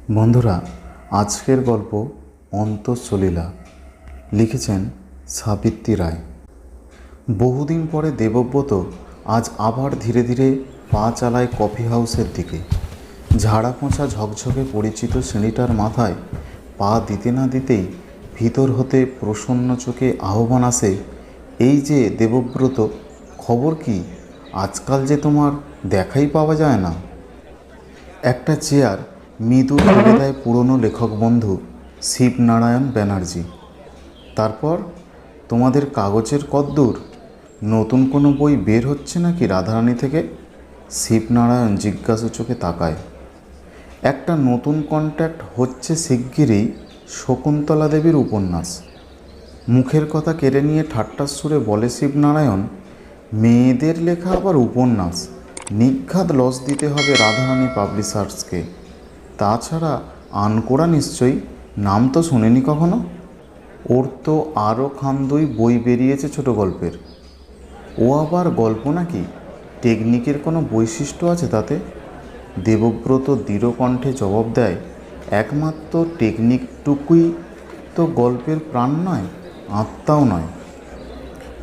বন্ধুরা, আজকের গল্প অন্তঃসলীলা লিখেছেন সাবিত্রী রায়। বহুদিন পরে দেবব্রত আজ আবার ধীরে ধীরে পা চালায় কফি হাউসের দিকে। ঝাড়া পোঁছা ঝকঝকে পরিচিত সিঁড়িটার মাথায় পা দিতে না দিতেই ভিতর হতে প্রসন্ন চোখে আহ্বান আসে, এই যে দেবব্রত, খবর কি? আজকাল যে তোমার দেখাই পাওয়া যায় না। একটা চেয়ার মৃদু ফেলে দেয় পুরনো লেখক বন্ধু শিবনারায়ণ ব্যানার্জি। তারপর, তোমাদের কাগজের কদ্দূর? নতুন কোনো বই বের হচ্ছে নাকি রাধারানী থেকে? শিবনারায়ণ জিজ্ঞাসু চোখে তাকায়। একটা নতুন কন্ট্যাক্ট হচ্ছে শিগগিরই, শকুন্তলা দেবীর উপন্যাস। মুখের কথা কেড়ে নিয়ে ঠাট্টার সুরে বলে শিবনারায়ণ, মেয়েদের লেখা আবার উপন্যাস? নিঘাত লস দিতে হবে রাধারানী পাবলিশার্সকে। তাছাড়া আনকোড়া নিশ্চয়ই, নাম তো শুনিনি কখনো। ওর তো আরও খান দুই বই বেরিয়েছে ছোট গল্পের। ও আবার গল্প নাকি? টেকনিকের কোনো বৈশিষ্ট্য আছে তাতে? দেবব্রত দৃঢ় কণ্ঠে জবাব দেয়, একমাত্র টেকনিকটুকুই তো গল্পের প্রাণ নয়, আত্মাও নয়।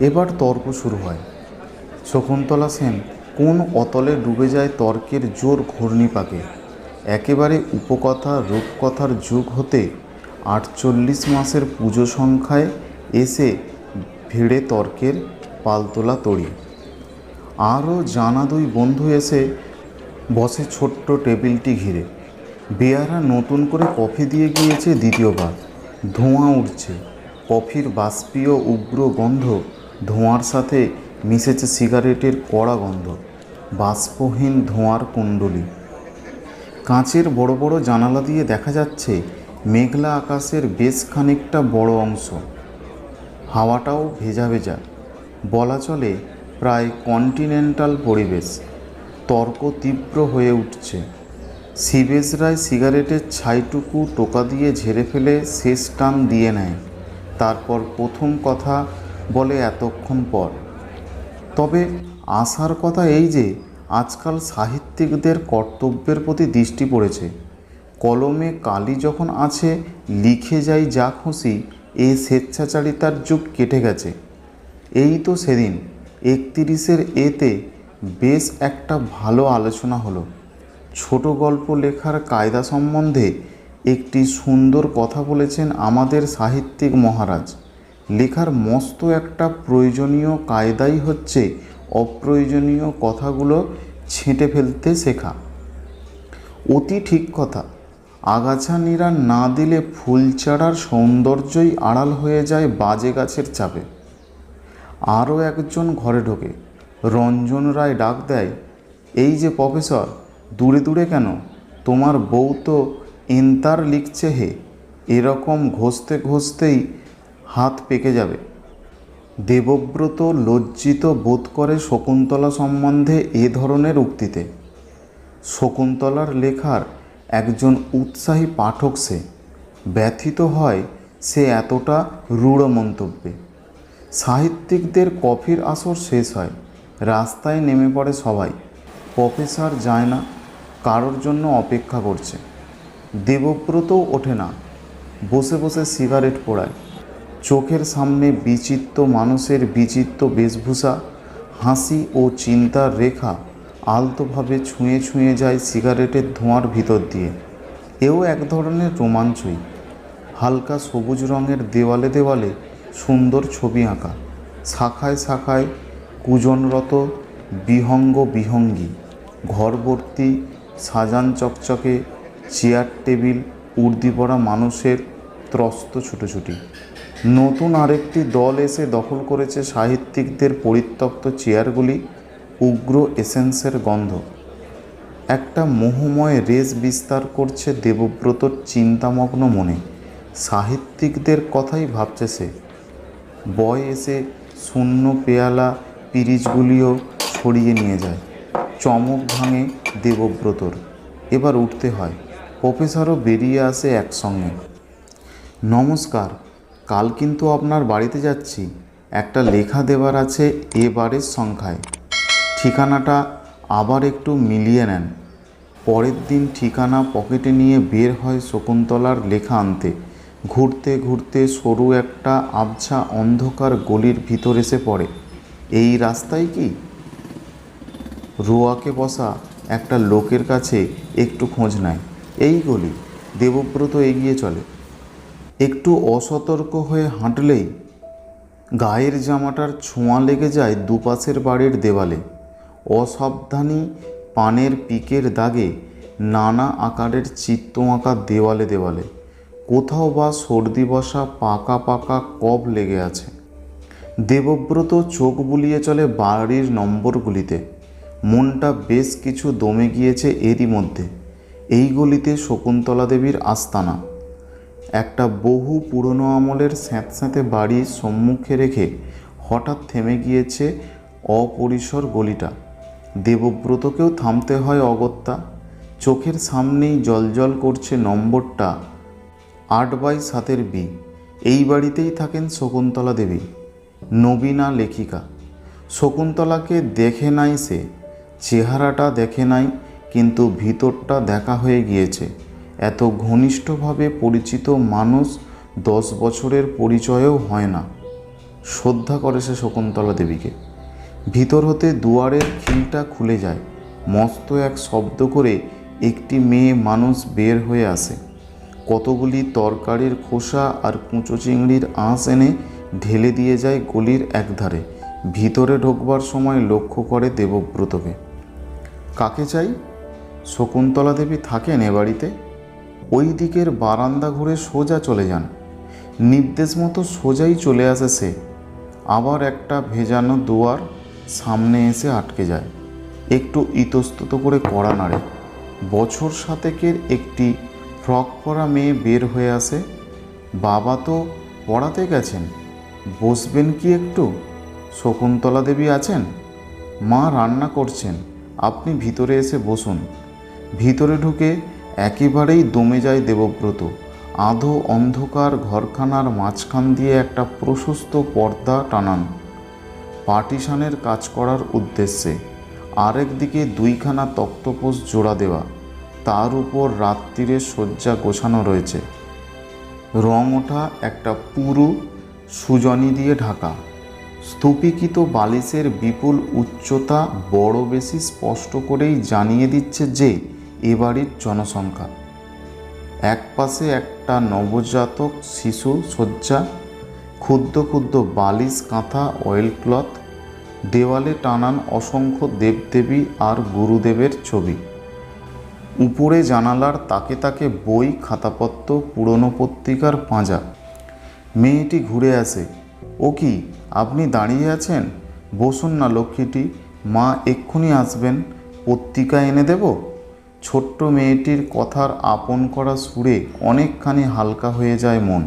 এবার তর্ক শুরু হয়। শকুন্তলা সেন কোন অতলে ডুবে যায় তর্কের জোর ঘূর্ণিপাকে। একেবারে উপকথা রূপকথার যুগ হতে 48 মাসের পুজো সংখ্যায় এসে ভিড়ে তর্কের পালতোলা তড়ি। আরও জানা দুই বন্ধু এসে বসে ছোট্ট টেবিলটি ঘিরে। বেয়ারা নতুন করে কফি দিয়ে গিয়েছে দ্বিতীয়বার। ধোঁয়া উঠছে, কফির বাষ্পীয় উগ্র গন্ধ ধোঁয়ার সাথে মিশেছে সিগারেটের কড়া গন্ধ, বাষ্পহীন ধোঁয়ার কুণ্ডলী। কাঁচের বড় বড় জানালা দিয়ে দেখা যাচ্ছে মেঘলা আকাশের বেশ খানিকটা বড় অংশ। হাওয়াটাও ভেজা ভেজা, বলা চলে প্রায় কন্টিনেন্টাল পরিবেশ। তর্ক তীব্র হয়ে উঠছে। শিবেশ রায় সিগারেটের ছাইটুকু টোকা দিয়ে ঝেড়ে ফেলে শেষ টান দিয়ে নেয়। তারপর প্রথম কথা বলে এতক্ষণ পর, তবে আসার কথা এই যে আজকাল সাহিত্যিকদের কর্তব্যের প্রতি দৃষ্টি পড়েছে। কলমে কালি যখন আছে, লিখে যাই যা খুশি, এ স্বেচ্ছাচারিতার যুগ কেটে গেছে। এই তো সেদিন 31-এর এতে বেশ একটা ভালো আলোচনা হলো। ছোট গল্প লেখার কায়দা সম্বন্ধে একটি সুন্দর কথা বলেছেন আমাদের সাহিত্যিক মহারাজ। লেখার মস্ত একটা প্রয়োজনীয় কায়দাই হচ্ছে অপ্রয়োজনীয় কথাগুলো ছেঁটে ফেলতে শেখা। অতি ঠিক কথা। আগাছা নিড়ান না দিলে ফুলচারার সৌন্দর্যই আড়াল হয়ে যায় বাজে গাছের চাপে। আরও একজন ঘরে ঢোকে। রঞ্জন রায় ডাক দেয়, এই যে প্রফেসর, দূরে দূরে কেন? তোমার বউ তো এন্তার লিখছে হে। এরকম ঘষতে ঘষতেই হাত পেকে যাবে। দেবব্রত লজ্জিত বোধ করে শকুন্তলা সম্বন্ধে এ ধরনের উক্তিতে। শকুন্তলার লেখার একজন উৎসাহী পাঠক সে। ব্যথিত হয় সে এতটা রূঢ় মন্তব্যে। সাহিত্যিকদের কফির আসর শেষ হয়। রাস্তায় নেমে পড়ে সবাই। প্রফেসর যায় না, কারোর জন্য অপেক্ষা করছে। দেবব্রতও ওঠে না, বসে বসে সিগারেট পোড়ায়। চোখের সামনে বিচিত্র মানুষের বিচিত্র বেশভূষা, হাসি ও চিন্তার রেখা আলতোভাবে ছুঁয়ে ছুঁয়ে যায় সিগারেটের ধোঁয়ার ভিতর দিয়ে। এও এক ধরনের রোমাঞ্চই। হালকা সবুজ রঙের দেওয়ালে দেওয়ালে সুন্দর ছবি আঁকা, শাখায় শাখায় কূজনরত বিহঙ্গ বিহঙ্গী, ঘরভর্তি সাজান চকচকে চেয়ার টেবিল, উর্দি পরা মানুষের ত্রস্ত ছুটোছুটি। নতুন আরেকটি দল এসে দখল করেছে সাহিত্যিকদের পরিত্যক্ত চেয়ারগুলি। উগ্র এসেন্সের গন্ধ একটা মোহময় রেশ বিস্তার করছে দেবব্রতর চিন্তামগ্ন মনে। সাহিত্যিকদের কথাই ভাবছে সে। বয় এসে শূন্য পেয়ালা পিরিচগুলিও ছড়িয়ে নিয়ে যায়। চমক ভাঙে দেবব্রতর। এবার উঠতে হয়। প্রফেসরও বেরিয়ে আসে একসঙ্গে। নমস্কার, কাল কিন্তু আপনার বাড়িতে যাচ্ছি। একটা লেখা দেবার আছে এবারের সংখ্যায়। ঠিকানাটা আবার একটু মিলিয়ে নেন। পরের দিন ঠিকানা পকেটে নিয়ে বের হয় শকুন্তলার লেখা আনতে। ঘুরতে ঘুরতে সরু একটা আবছা অন্ধকার গলির ভিতর এসে পড়ে। এই রাস্তায় কি? রোয়াকে বসা একটা লোকের কাছে একটু খোঁজ নেয়। এই গলি। দেবব্রত এগিয়ে চলে। একটু অসতর্ক হয়ে হাঁটলেই গায়ের জামাটার ছোঁয়া লেগে যায় দুপাশের বাড়ির দেওয়ালে। অসাবধানী পানের পিকের দাগে নানা আকারের চিত্র আঁকা দেওয়ালে দেওয়ালে। কোথাও বা সর্দি বসা পাকা পাকা কব লেগে আছে। দেবব্রত চোখ বুলিয়ে চলে বাড়ির নম্বরগুলিতে। মনটা বেশ কিছু দমে গিয়েছে এরই মধ্যে। এই গলিতে শকুন্তলা দেবীর আস্তানা। একটা বহু পুরনো আমলের স্যাঁতস্যাঁতে বাড়ি সম্মুখে রেখে হঠাৎ থেমে গিয়েছে অপরিসর গলিটা। দেবব্রতকেও থামতে হয় অগত্যা। চোখের সামনেই জলজল করছে নম্বরটা 8/7 এই বাড়িতেই থাকেন শকুন্তলা দেবী, নবীনা লেখিকা। শকুন্তলাকে দেখে নাই সে, চেহারাটা দেখে নাই, কিন্তু ভিতরটা দেখা হয়ে গিয়েছে। এত ঘনিষ্ঠভাবে পরিচিত মানুষ 10 বছরের পরিচয়ও হয় না। শ্রদ্ধা করে সে শকুন্তলা দেবীকে। ভিতর হতে দুয়ারের খিলটা খুলে যায়। মস্ত এক শব্দ করে একটি মেয়ে মানুষ বের হয়ে আসে। কতগুলি তরকারির খোসা আর কুঁচো চিংড়ির আঁশ এনে ঢেলে দিয়ে যায় গলির একধারে। ভিতরে ঢোকবার সময় লক্ষ্য করে দেবব্রতকে। কাকে চাই? শকুন্তলা দেবী থাকেন এ বাড়িতে? ওই দিকের বারান্দা ঘুরে সোজা চলে যান। নির্দেশ মতো সোজাই চলে আসে সে। আবার একটা ভেজানো দুয়ার সামনে এসে আটকে যায়। একটু ইতস্তত করে কড়া নাড়ে। বছর 7 একটি ফ্রক পরা মেয়ে বের হয়ে আসে। বাবা তো পড়াতে গেছেন, বসবেন কি একটু? শকুন্তলা দেবী আছেন? মা রান্না করছেন, আপনি ভিতরে এসে বসুন। ভিতরে ঢুকে একেবারেই দমে যায় দেবব্রত। আধো অন্ধকার ঘরখানার মাঝখান দিয়ে একটা প্রশস্ত পর্দা টানান পার্টিশনের কাজ করার উদ্দেশ্যে। আরেক দিকে 2খানা তক্তপোষ জোড়া দেওয়া, তার উপর রাত্রিরে শয্যা গোছানো রয়েছে। রং ওঠা একটা পুরু সুজনি দিয়ে ঢাকা। স্তূপীকৃত বালিশের বিপুল উচ্চতা বড় বেশি স্পষ্ট করেই জানিয়ে দিচ্ছে যে এ বাড়ির জনসংখ্যা। এক পাশে একটা নবজাতক শিশু শয্যা, ক্ষুদ্র ক্ষুদ্র বালিশ, কাঁথা, অয়েল ক্লথ। দেওয়ালে টানান অসংখ্য দেবদেবী আর গুরুদেবের ছবি। উপরে জানালার তাকে তাকে বই, খাতাপত্র, পুরনো পত্রিকার পাঁজা। মেয়েটি ঘুরে আসে। ও কি, আপনি দাঁড়িয়ে আছেন? বসুন না লক্ষ্মীটি, মা এক্ষুনি আসবেন, পত্রিকা এনে দেব। ছোট্ট মেয়েটির কথার আপন করা সুরে অনেকখানি হালকা হয়ে যায় মন।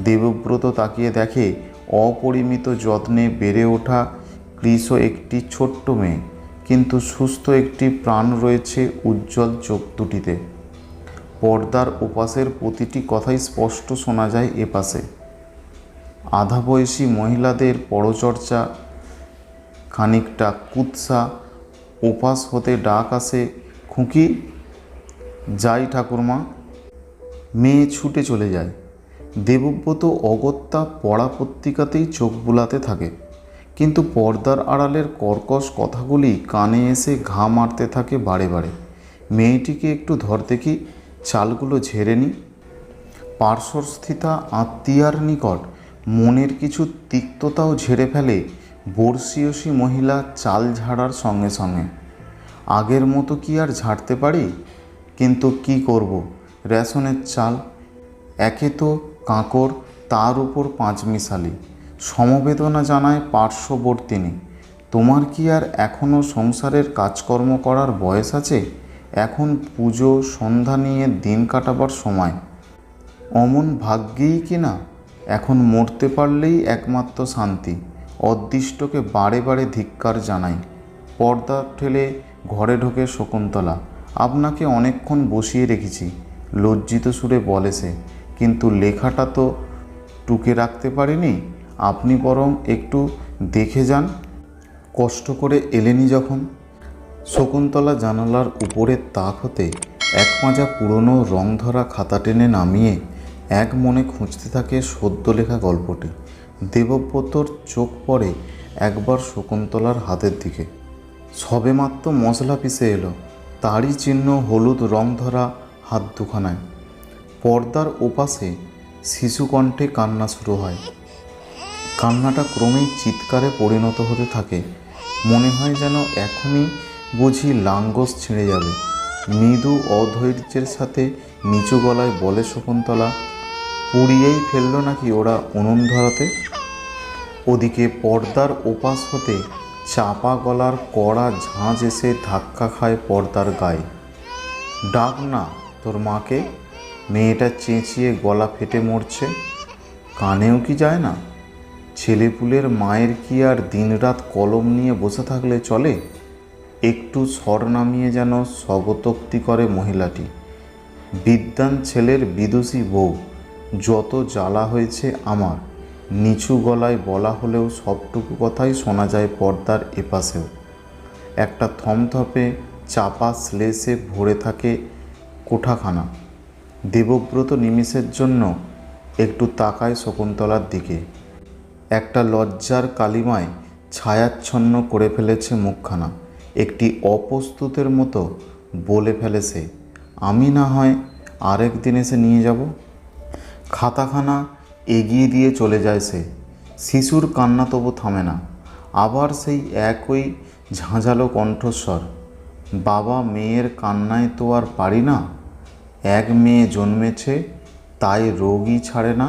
দেবব্রত তাকিয়ে দেখে অপরিমিত যত্নে বেড়ে ওঠা কৃশ একটি ছোট্ট মেয়ে, কিন্তু সুস্থ একটি প্রাণ রয়েছে উজ্জ্বল চোখ দুটিতে। পর্দার ওপাশের প্রতিটি কথাই স্পষ্ট শোনা যায় এপাশে। আধা বয়সী মহিলাদের পরচর্চা, খানিকটা কুৎসা। ওপাশ হতে ডাক আসে, খুকি যাই ঠাকুরমা। মেয়ে ছুটে চলে যায়। দেবব্রত অগত্যা পড়া পত্রিকাতেই চোখ বুলাতে থাকে, কিন্তু পর্দার আড়ালের কর্কশ কথাগুলি কানে এসে ঘা মারতে থাকে বারে বারে। মেয়েটিকে একটু ধর দেখি, চালগুলো ঝেড়ে নি। পার্শ্বস্থিতা আত্মীয়ার নিকট মনের কিছু তিক্ততাও ঝেড়ে ফেলে বর্ষীয়সী মহিলা চাল ঝাড়ার সঙ্গে সঙ্গে। আগের মতো কি আর ঝাড়তে পারি? কিন্তু কি করব, রেশনের চাল। একে তো কাঁকর, তার উপর পাঁচমিশালি। সমবেদনা জানায় পার্শ্ববর্তিনী। তোমার কি আর এখনও সংসারের কাজকর্ম করার বয়স আছে? এখন পুজো সন্ধ্যা নিয়ে দিন কাটাবার সময়। অমন ভাগ্যেই কি না? এখন মরতে পারলেই একমাত্র শান্তি। অদৃষ্টকে বারে বারে ধিক্কার জানাই। পর্দা ঠেলে ঘরে ঢোকে শকুন্তলা। আপনাকে অনেকক্ষণ বসিয়ে রেখেছি, লজ্জিত সুরে বলে সে, কিন্তু লেখাটা তো টুকে রাখতে পারিনি। আপনি বরং একটু দেখে যান, কষ্ট করে এলেনি যখন। শকুন্তলা জানালার উপরের তাক হতে এক মাজা পুরনো রংধরা খাতা টেনে নামিয়ে এক মনে খুঁজতে থাকে সদ্য লেখা গল্পটি। দেবব্রতর চোখ পড়ে একবার শকুন্তলার হাতের দিকে। সবেমাত্র মশলা পিষে এলো, তারই চিহ্ন হলুদ রং ধরা হাত দুখানায়। পর্দার ওপাশে শিশুকণ্ঠে কান্না শুরু হয়। কান্নাটা ক্রমেই চিৎকারে পরিণত হতে থাকে। মনে হয় যেন এখনই বুঝি লাঙ্গস ছিঁড়ে যাবে। মৃদু অধৈর্যের সাথে নিচু গলায় বলে শকুন্তলা, পুড়িয়েই ফেললো নাকি ওরা উনুন ধরাতে? ওদিকে পর্দার ওপাশ হতে চাপা গলার কড়া ঝাঁঝ এসে ধাক্কা খায় পর্দার গায়ে। ডাক না তোর মাকে, মেয়েটা চেঁচিয়ে গলা ফেটে মরছে। কানেও কি যায় না? ছেলেপুলের মায়ের কি আর দিনরাত কলম নিয়ে বসে থাকলে চলে? একটু স্বর নামিয়ে যেন স্বগতোক্তি করে মহিলাটি। বিদ্বান ছেলের বিদুষী বউ, যত জ্বালা হয়েছে আমার। নিচু গলায় বলা হলেও সবটুকু কথাই শোনা যায় পর্দার এপাশেও। একটা থমথপে চাপা শ্লেষে ভরে থাকে কোঠাখানা। দেবব্রত নিমেষের জন্য একটু তাকায় শকুন্তলার দিকে। একটা লজ্জার কালিমায় ছায়াচ্ছন্ন করে ফেলেছে মুখখানা। একটি অপ্রস্তুতের মতো বলে ফেলে সে, আমি না হয় আরেক দিন এসে নিয়ে যাব। খাতাখানা এগিয়ে দিয়ে চলে যায় সে। শিশুর কান্না তবু থামে না। আবার সেই একই ঝাঁঝালো কণ্ঠস্বর, বাবা মেয়ের কান্নায় তো আর পারি না। এক মেয়ে জন্মেছে, তাই রোগই ছাড়ে না।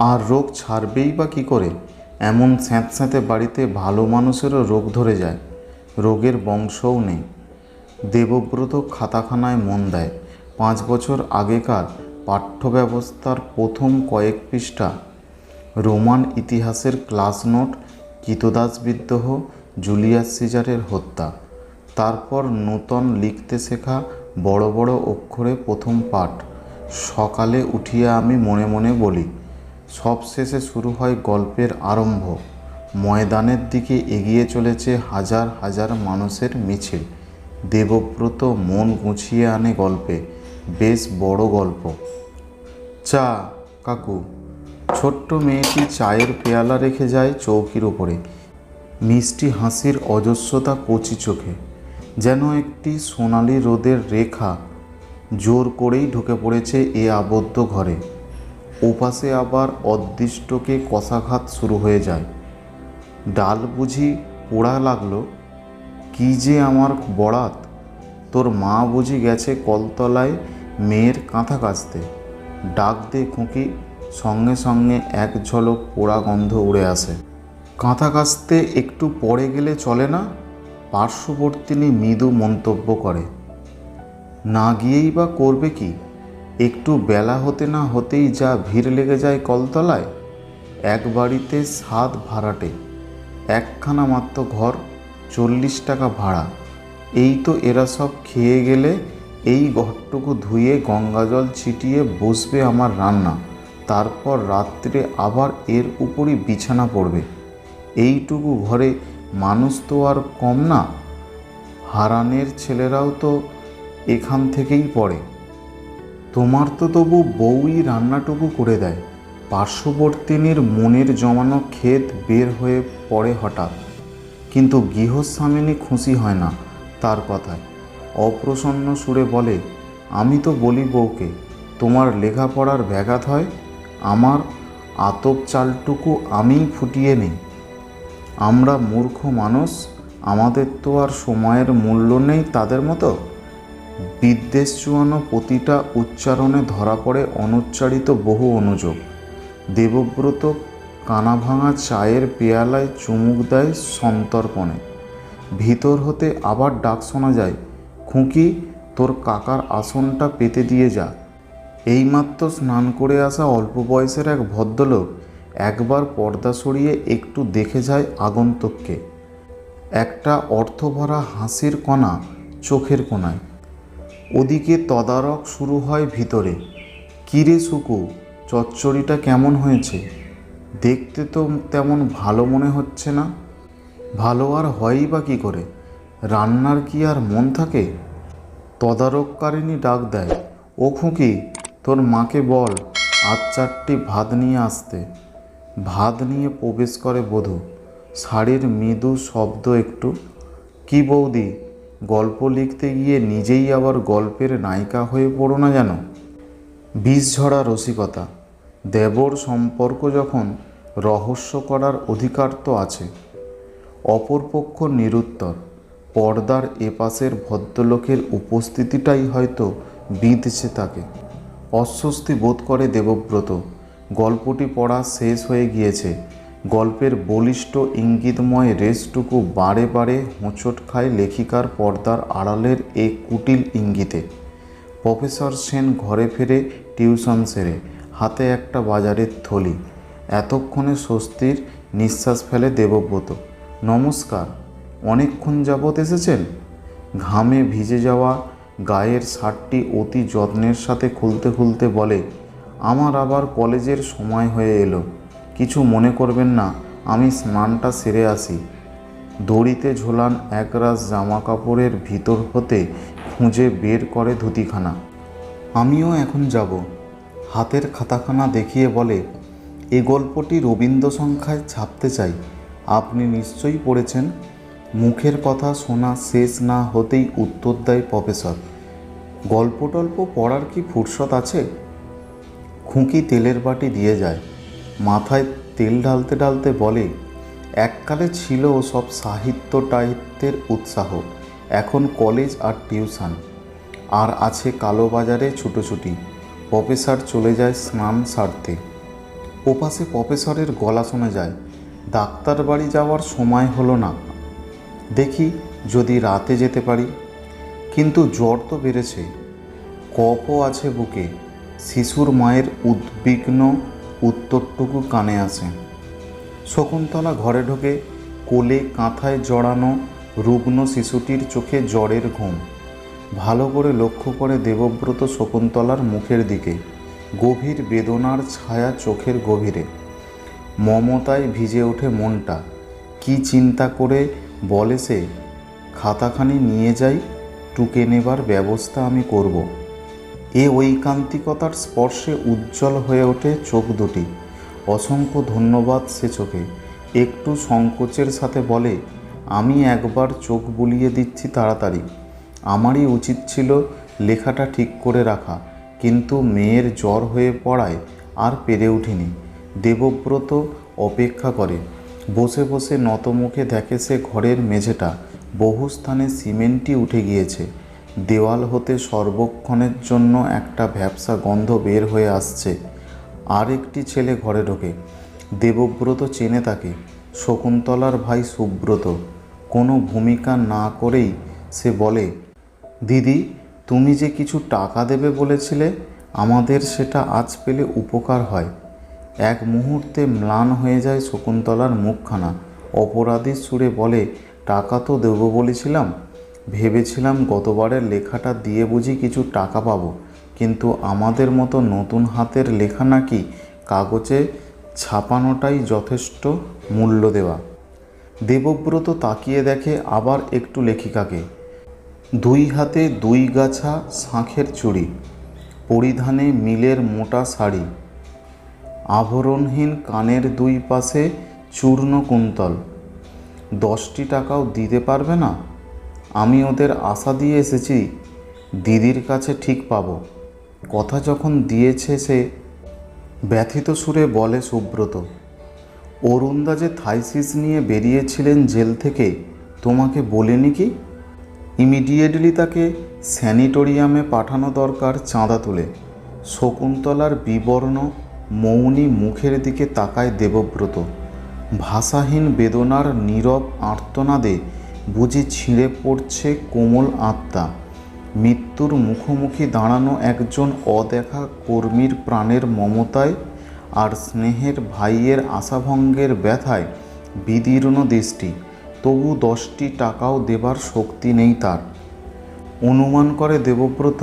আর রোগ ছাড়বেই বা কী করে? এমন স্যাঁতস্যাঁতে বাড়িতে ভালো মানুষেরও রোগ ধরে যায়, রোগের বংশও নেই। দেবব্রত খাতাখানায় মন দেয়। 5 বছর আগেকার পাঠ্যব্যবস্থার প্রথম কয়েক পৃষ্ঠা, রোমান ইতিহাসের ক্লাস নোট, কৃতদাস বিদ্রোহ, জুলিয়াস সিজারের হত্যা। তারপর নূতন লিখতে শেখা বড় বড় অক্ষরে প্রথম পাঠ, সকালে উঠিয়া আমি মনে মনে বলি। সবশেষে শুরু হয় গল্পের আরম্ভ। ময়দানের দিকে এগিয়ে চলেছে হাজার হাজার মানুষের মিছিল। দেবব্রত মন গুছিয়ে আনে গল্পে, বেশ বড় গল্প। চা কাকু। ছোট্ট মেয়েটি চায়ের পেয়ালা রেখে যায় চৌকির ওপরে। মিষ্টি হাসির অজস্রতা কচি চোখে, যেন একটি সোনালি রোদের রেখা জোর করেই ঢুকে পড়েছে এ আবদ্ধ ঘরে। ওপাশে আবার অদৃষ্টকে কষাঘাত শুরু হয়ে যায়। ডাল বুঝি পোড়া লাগলো? কি যে আমার বরাত! তোর মা বুঝি গেছে কলতলায় মেয়ের কাঁথা কাচতে। ডাক দে খুঁকি। সঙ্গে সঙ্গে এক ঝলক পোড়া গন্ধ উড়ে আসে। কাঁথা কাচতে একটু পরে গেলে চলে না? পার্শ্ববর্তিনী মৃদু মন্তব্য করে। না গিয়েই বা করবে কি? একটু বেলা হতে না হতেই যা ভিড় লেগে যায় কলতলায়। এক বাড়িতে 7 ভাড়াটে, একখানা মাত্র ঘর, 40 টাকা ভাড়া। এই তো এরা সব খেয়ে গেলে এই ঘরটুকু ধুয়ে গঙ্গাজল ছিটিয়ে বসবে আমার রান্না। তারপর রাত্রে আবার এর উপরই বিছানা পড়বে। এইটুকু ঘরে মানুষ তো আর কম না। হারানের ছেলেরাও তো এখান থেকেই পড়ে। তোমার তো তবু বউই রান্নাটুকু করে দেয়। পার্শ্ববর্তিনীর মনের জমানো ক্ষেত বের হয়ে পড়ে হঠাৎ। কিন্তু গৃহস্বামিনী খুশি হয় না তার কথায়। অপ্রসন্ন সুরে বলে, আমি তো বলি বউকে, তোমার লেখাপড়ার ব্যাঘাত হয়, আমার আতপ চালটুকু আমিই ফুটিয়ে নিই। আমরা মূর্খ মানুষ, আমাদের তো আর সময়ের মূল্য নেই তাদের মতো। বিদ্বেষ চুয়ানো প্রতিটা উচ্চারণে ধরা পড়ে অনুচ্চারিত বহু অনুযোগ। দেবব্রত কানা ভাঙা চায়ের পেয়ালায় চুমুক দেয় সন্তর্পণে। ভিতর হতে আবার ডাক শোনা যায়, খুঁকি, তোর কাকার আসনটা পেতে দিয়ে যা। এইমাত্র স্নান করে আসা অল্প বয়সের এক ভদ্রলোক একবার পর্দা সরিয়ে একটু দেখে যায় আগন্তুককে। একটা অর্থভরা হাসির কণা চোখের কোণায়। ওদিকে তদারক শুরু হয় ভিতরে। কিরে সুকু, চচ্চড়িটা কেমন হয়েছে? দেখতে তো তেমন ভালো মনে হচ্ছে না। ভালো আর হয়ই বা কী করে? রান্নার কি আর মন থাকে? তদারককারিনী ডাক দেয়, ও খুকি, তোর মাকে বল আজ 4টি ভাত নিয়ে আসতে। ভাত নিয়ে প্রবেশ করে বধূ। শাড়ির মৃদু শব্দ একটু। কি বৌদি, গল্প লিখতে গিয়ে নিজেই আবার গল্পের নায়িকা হয়ে পড়ো না যেন। বিষঝরা রসিকতা। দেবর সম্পর্ক যখন, রহস্য করার অধিকার তো আছে। অপরপক্ষ নিরুত্তর। পর্দার এপাশের ভদ্রলোকের উপস্থিতিটাই হয়তো বিঁধছে তাকে। অস্বস্তি বোধ করে দেবব্রত। গল্পটি পড়া শেষ হয়ে গিয়েছে। গল্পের বলিষ্ঠ ইঙ্গিতময় রেশটুকু বারে বারে হোঁচট খায় লেখিকার পর্দার আড়ালের এই কুটিল ইঙ্গিতে। প্রফেসর সেন ঘরে ফেরে টিউশন সেরে, হাতে একটা বাজারের থলি। এতক্ষণে স্বস্তির নিঃশ্বাস ফেলে দেবব্রত। নমস্কার, অনেকক্ষণ যাবৎ এসেছেন? ঘামে ভিজে যাওয়া গায়ের শার্টটি অতি যত্নের সাথে খুলতে খুলতে বলে, আমার আবার কলেজের সময় হয়ে এলো। কিছু মনে করবেন না, আমি স্নানটা সেরে আসি। দড়িতে ঝোলান একরাশ জামা কাপড়ের ভিতর হতে খুঁজে বের করে ধুতিখানা। আমিও এখন যাব। হাতের খাতাখানা দেখিয়ে বলে, এ গল্পটি রবীন্দ্র সংখ্যায় ছাপতে চাই। আপনি নিশ্চয়ই পড়েছেন। মুখের কথা শোনা শেষ না হতেই উত্তর দেয় প্রফেসর, গল্প টল্প পড়ার কি ফুরসত আছে? খুঁকি তেলের বাটি দিয়ে যায়। মাথায় তেল ঢালতে ঢালতে বলে, এককালে ছিল সব সাহিত্য টাহিত্যের উৎসাহ, এখন কলেজ আর টিউশন, আর আছে কালোবাজারে ছুটোছুটি। প্রফেসর চলে যায় স্নান সারতে। ওপাশে প্রফেসরের গলা শোনা যায়, ডাক্তার বাড়ি যাওয়ার সময় হলো না, দেখি যদি রাতে যেতে পারি। কিন্তু জ্বর তো বেড়েছে, কফও আছে বুকে। শিশুর মায়ের উদ্বিগ্ন উত্তরটুকু কানে আসে। শকুন্তলা ঘরে ঢোকে। কোলে কাঁথায় জড়ানো রুগ্ন শিশুটির চোখে জ্বরের ঘুম। ভালো করে লক্ষ্য করে দেবব্রত শকুন্তলার মুখের দিকে। গভীর বেদনার ছায়া চোখের গভীরে। মমতায় ভিজে ওঠে মনটা। কি চিন্তা করে বলে সে, খাতাখানি নিয়ে যাই, টুকে নেবার ব্যবস্থা আমি করব। এ ঐকান্তিকতার স্পর্শে উজ্জ্বল হয়ে ওঠে চোখ দুটি। অসংখ্য ধন্যবাদ সে চোখে। একটু সংকোচের সাথে বলে, আমি একবার চোখ বুলিয়ে দিচ্ছি তাড়াতাড়ি। আমারই উচিত ছিল লেখাটা ঠিক করে রাখা, কিন্তু মেয়ের জ্বর হয়ে পড়ায় আর পেরে উঠিনি। দেবব্রত অপেক্ষা করে। বসে বসে নতমুখে দেখে সে ঘরের মেঝেটা বহু স্থানে সিমেন্টই উঠে গিয়েছে। দেওয়াল হতে সর্বক্ষণের জন্য একটা ভ্যাপসা গন্ধ বের হয়ে আসছে। আর একটি ছেলে ঘরে ঢোকে। দেবব্রত চেনে তাকে, শকুন্তলার ভাই সুব্রত। কোনো ভূমিকা না করেই সে বলে, দিদি, তুমি যে কিছু টাকা দেবে বলেছিলে, আমাদের সেটা আজ পেলে উপকার হয়। এক মুহূর্তে ম্লান হয়ে যায় শকুন্তলার মুখখানা। অপরাধীর সুরে বলে, টাকা তো দেবো বলেছিলাম, ভেবেছিলাম গতবারের লেখাটা দিয়ে বুঝি কিছু টাকা পাবো, কিন্তু আমাদের মতো নতুন হাতের লেখা নাকি কাগজে ছাপানোটাই যথেষ্ট মূল্য দেওয়া। দেবব্রত তাকিয়ে দেখে আবার একটু লেখিকাকে। 2 হাতে 2 গাছা শাঁখের চুড়ি, পরিধানে মিলের মোটা শাড়ি, আভরণহীন কানের 2 পাশে চূর্ণ কুন্তল। 10টি টাকাও দিতে পারবে না? আমি ওদের আশা দিয়ে এসেছি, দিদির কাছে ঠিক পাবো। কথা যখন দিয়েছে সে, ব্যথিত সুরে বলে সুব্রত, অরুণদা যে থাইসিস নিয়ে বেরিয়েছিলেন জেল থেকে, তোমাকে বলেনি কি? ইমিডিয়েটলি তাকে স্যানিটোরিয়ামে পাঠানো দরকার চাঁদা তুলে। শকুন্তলার বিবর্ণ মৌনী মুখের দিকে তাকায় দেবব্রত। ভাষাহীন বেদনার নীরব আর্তনাদে বুঝি ছিঁড়ে পড়ছে কোমল আত্মা। মৃত্যুর মুখোমুখি দাঁড়ানো একজন অদেখা কর্মীর প্রাণের মমতায় আর স্নেহের ভাইয়ের আশাভঙ্গের ব্যথায় বিদীর্ণ দৃষ্টি। তবু 10টি টাকাও দেবার শক্তি নেই তার। অনুমান করে দেবব্রত,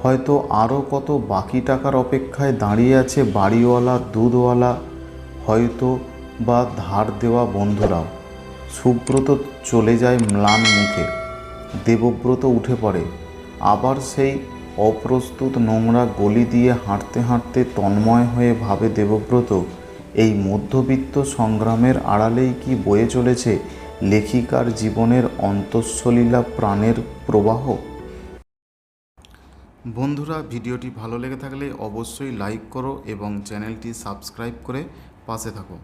হয়তো আরও কত বাকি টাকার অপেক্ষায় দাঁড়িয়ে আছে বাড়িওয়ালা, দুধওয়ালা, হয়তো বা ধার দেওয়া বন্ধুরাও। সুব্রত চলে যায় ম্লান মুখে। দেবব্রত উঠে পড়ে। আবার সেই অপ্রস্তুত নোংরা গলি দিয়ে হাঁটতে হাঁটতে তন্ময় হয়ে ভাবে দেবব্রত, এই মধ্যবিত্ত সংগ্রামের আড়ালেই কি বয়ে চলেছে লেখিকার জীবনের অন্তঃসলীলা প্রাণের প্রবাহ। বন্ধুরা, ভিডিওটি ভালো লেগে থাকলে অবশ্যই লাইক করো এবং চ্যানেলটি সাবস্ক্রাইব করে পাশে থাকো।